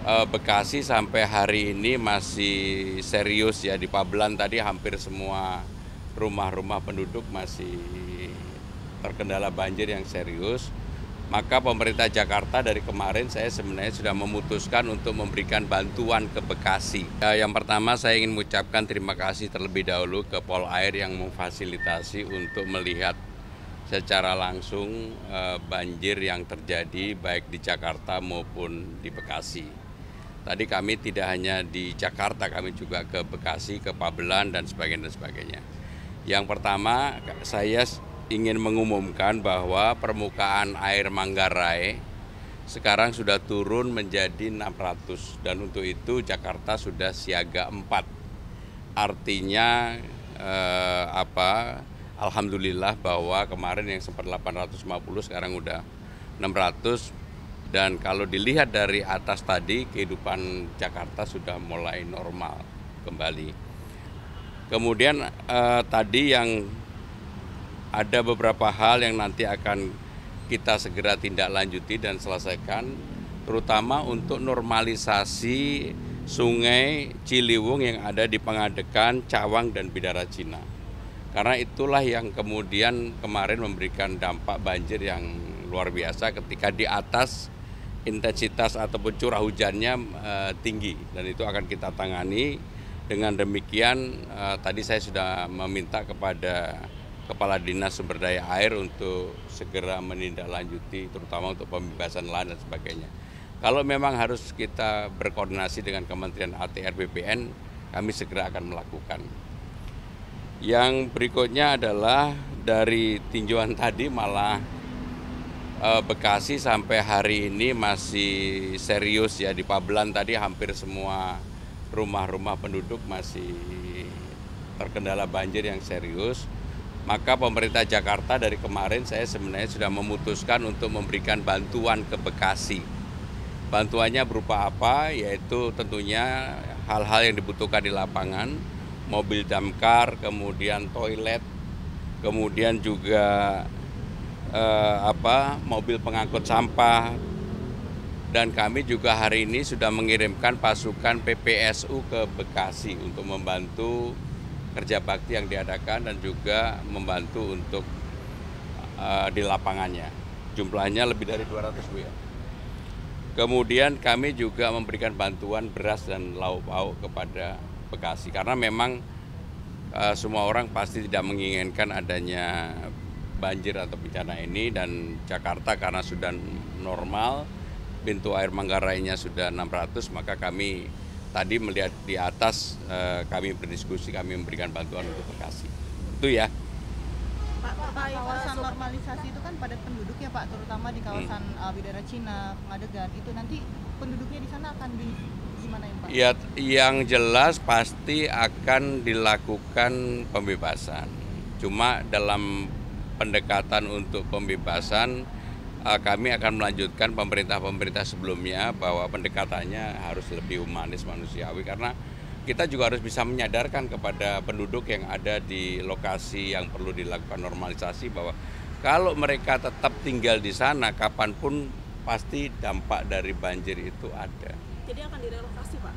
Bekasi sampai hari ini masih serius ya, di Pabelan tadi hampir semua rumah-rumah penduduk masih terkendala banjir yang serius. Maka pemerintah Jakarta dari kemarin saya sebenarnya sudah memutuskan untuk memberikan bantuan ke Bekasi. Yang pertama saya ingin mengucapkan terima kasih terlebih dahulu ke Polair yang memfasilitasi untuk melihat secara langsung banjir yang terjadi baik di Jakarta maupun di Bekasi. Tadi kami tidak hanya di Jakarta, kami juga ke Bekasi, ke Pabelan dan sebagainya. Yang pertama, saya ingin mengumumkan bahwa permukaan air Manggarai sekarang sudah turun menjadi 600 dan untuk itu Jakarta sudah siaga 4. Artinya alhamdulillah bahwa kemarin yang sempat 850 sekarang udah 600 dan kalau dilihat dari atas tadi kehidupan Jakarta sudah mulai normal kembali. Kemudian tadi yang ada beberapa hal yang nanti akan kita segera tindak lanjuti dan selesaikan, terutama untuk normalisasi sungai Ciliwung yang ada di Pangadekan, Cawang, dan Bidara Cina. Karena itulah yang kemudian kemarin memberikan dampak banjir yang luar biasa ketika di atas intensitas ataupun curah hujannya tinggi dan itu akan kita tangani. Dengan demikian tadi saya sudah meminta kepada Kepala Dinas Sumber Daya Air untuk segera menindaklanjuti terutama untuk pembebasan lahan dan sebagainya. Kalau memang harus kita berkoordinasi dengan Kementerian ATR BPN, kami segera akan melakukan. Yang berikutnya adalah dari tinjauan tadi malah Bekasi sampai hari ini masih serius ya, di Pabelan tadi hampir semua rumah-rumah penduduk masih terkendala banjir yang serius. Maka pemerintah Jakarta dari kemarin saya sebenarnya sudah memutuskan untuk memberikan bantuan ke Bekasi. Bantuannya berupa apa? Yaitu tentunya hal-hal yang dibutuhkan di lapangan, mobil damkar, kemudian toilet, kemudian juga mobil pengangkut sampah. Dan kami juga hari ini sudah mengirimkan pasukan PPSU ke Bekasi untuk membantu kerja bakti yang diadakan dan juga membantu untuk di lapangannya. Jumlahnya lebih dari 200 Bu ya. Kemudian kami juga memberikan bantuan beras dan lauk pauk kepada Bekasi karena memang semua orang pasti tidak menginginkan adanya banjir atau bencana ini dan Jakarta karena sudah normal, pintu air Manggarainya sudah 600, maka kami tadi melihat di atas, kami berdiskusi, kami memberikan bantuan untuk Bekasi. Itu ya. Pak, kawasan normalisasi itu kan padat penduduk ya Pak, terutama di kawasan Bidara Cina, Pengadegan. Itu nanti penduduknya di sana akan gimana ya Pak? Ya, yang jelas pasti akan dilakukan pembebasan. Cuma dalam pendekatan untuk pembebasan, kami akan melanjutkan pemerintah sebelumnya bahwa pendekatannya harus lebih humanis manusiawi karena kita juga harus bisa menyadarkan kepada penduduk yang ada di lokasi yang perlu dilakukan normalisasi bahwa kalau mereka tetap tinggal di sana kapanpun pasti dampak dari banjir itu ada. Jadi akan direlokasi Pak?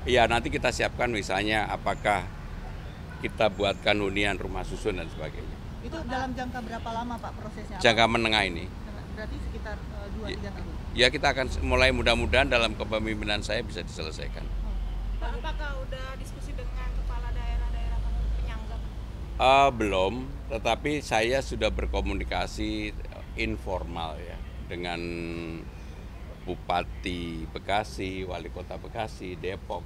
Iya, nanti kita siapkan misalnya apakah kita buatkan hunian rumah susun dan sebagainya. Itu dalam jangka berapa lama Pak prosesnya? Jangka menengah ini. Berarti sekitar 2-3 tahun? Ya, kita akan mulai mudah-mudahan dalam kepemimpinan saya bisa diselesaikan. Pak, apakah udah diskusi dengan kepala daerah-daerah penyangga? Belum, tetapi saya sudah berkomunikasi informal ya dengan Bupati Bekasi, Wali Kota Bekasi, Depok,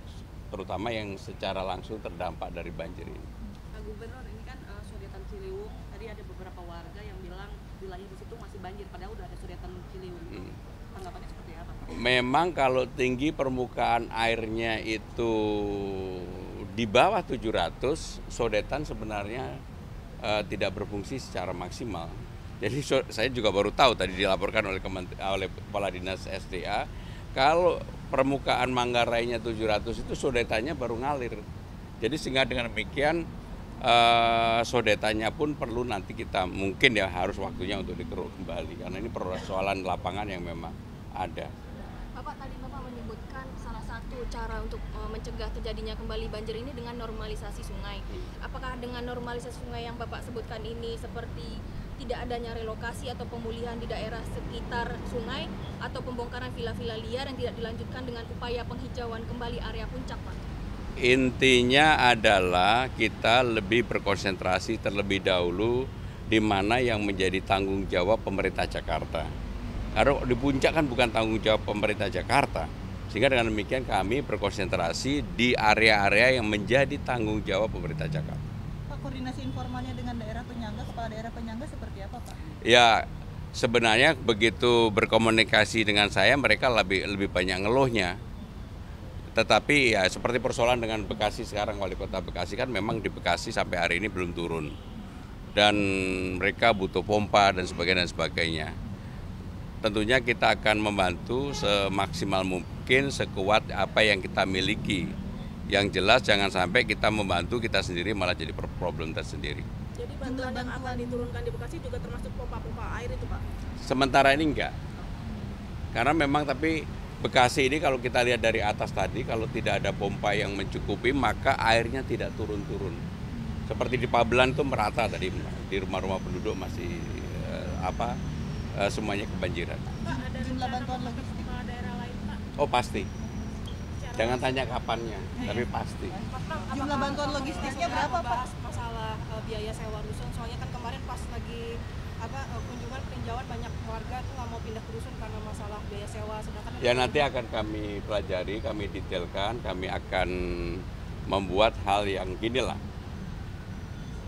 terutama yang secara langsung terdampak dari banjir ini. Pak Gubernur, ini kan Sodetan Ciliwung, tadi ada beberapa warga yang bilang wilayah di situ masih banjir, padahal udah ada Sodetan Ciliwung. Tanggapannya seperti apa Pak? Memang kalau tinggi permukaan airnya itu di bawah 700, sodetan sebenarnya tidak berfungsi secara maksimal. Jadi saya juga baru tahu tadi dilaporkan oleh Kepala Dinas SDA, kalau permukaan Manggarainya 700 itu sodetannya baru ngalir. Jadi sehingga dengan demikian sodetannya pun perlu nanti kita mungkin ya harus waktunya untuk dikeruk kembali karena ini persoalan lapangan yang memang ada. Bapak tadi Bapak menyebutkan satu cara untuk mencegah terjadinya kembali banjir ini dengan normalisasi sungai. Apakah dengan normalisasi sungai yang Bapak sebutkan ini seperti tidak adanya relokasi atau pemulihan di daerah sekitar sungai atau pembongkaran villa-villa liar yang tidak dilanjutkan dengan upaya penghijauan kembali area puncak, Pak? Intinya adalah kita lebih berkonsentrasi terlebih dahulu di mana yang menjadi tanggung jawab pemerintah Jakarta. Karena di puncak kan bukan tanggung jawab pemerintah Jakarta. Sehingga dengan demikian kami berkonsentrasi di area-area yang menjadi tanggung jawab pemerintah Jakarta. Pak, koordinasi informalnya dengan daerah penyangga, kepala daerah penyangga seperti apa, Pak? Ya, sebenarnya begitu berkomunikasi dengan saya mereka lebih banyak ngeluhnya. Tetapi ya seperti persoalan dengan Bekasi sekarang, wali kota Bekasi kan memang di Bekasi sampai hari ini belum turun. Dan mereka butuh pompa dan sebagainya. Tentunya kita akan membantu semaksimal mungkin, sekuat apa yang kita miliki. Yang jelas jangan sampai kita membantu kita sendiri malah jadi problem tersendiri. Jadi bantuan yang akan diturunkan di Bekasi juga termasuk pompa-pompa air itu, Pak? Sementara ini enggak. Karena memang tapi Bekasi ini kalau kita lihat dari atas tadi, kalau tidak ada pompa yang mencukupi maka airnya tidak turun-turun. Seperti di Pabelan itu merata tadi, di rumah-rumah penduduk masih semuanya kebanjiran. Pak, ada Jumlah rencana bantuan untuk logistik. kepala daerah lain, Pak? Oh pasti. Jangan tanya kapannya, tapi pasti. Jumlah bantuan logistiknya berapa, Pak? Bahas masalah biaya sewa rusun, soalnya kan kemarin pas lagi kunjungan peninjauan banyak warga tuh nggak mau pindah ke rusun karena masalah biaya sewa, sedangkan Ya nanti akan kami pelajari, kami detailkan, kami akan membuat hal yang gini lah.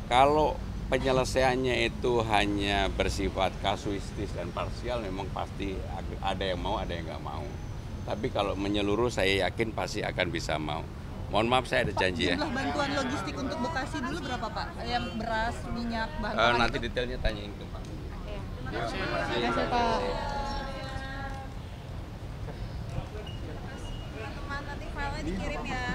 Kalau penyelesaiannya itu hanya bersifat kasuistis dan parsial, memang pasti ada yang mau, ada yang nggak mau. Tapi kalau menyeluruh saya yakin pasti akan bisa mau. Mohon maaf saya ada janji ya. Jumlah bantuan logistik untuk Bekasi dulu berapa, Pak? Yang beras, minyak, bahan Nanti detailnya tanyain ke Pak. Terima kasih, Pak. Nanti filenya dikirim ya.